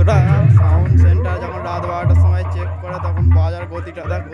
বন্ধুরা, sound centre যখন রাত 12টার সময় চেক করে তখন বাজার গতিটা দেখো।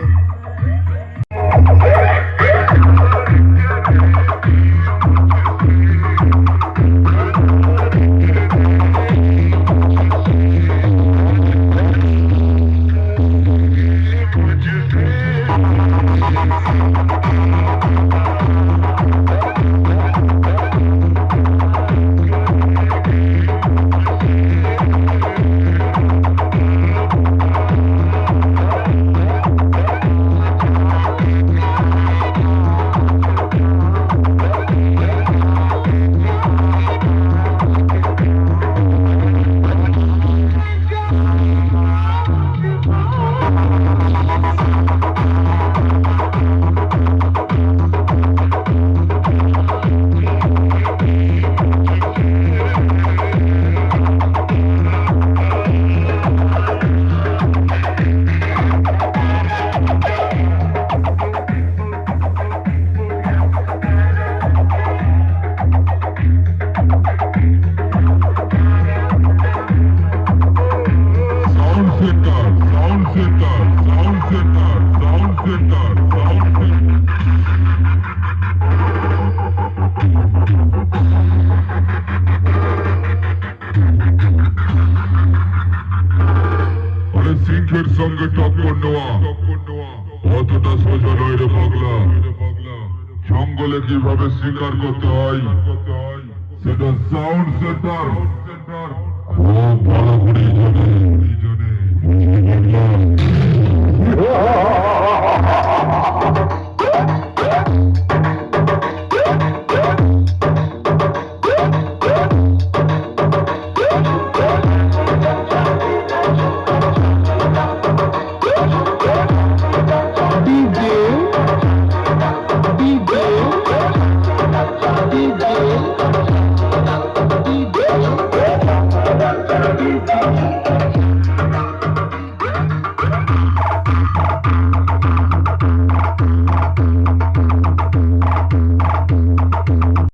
সিংহের সঙ্গে টক্কর নেওয়া অতটা সোজা নয় রে পাগলা। জঙ্গলে কিভাবে শিকার করতে হয় সেটা সাউন্ড সেন্টার খুব ভালো করে জানে। DJ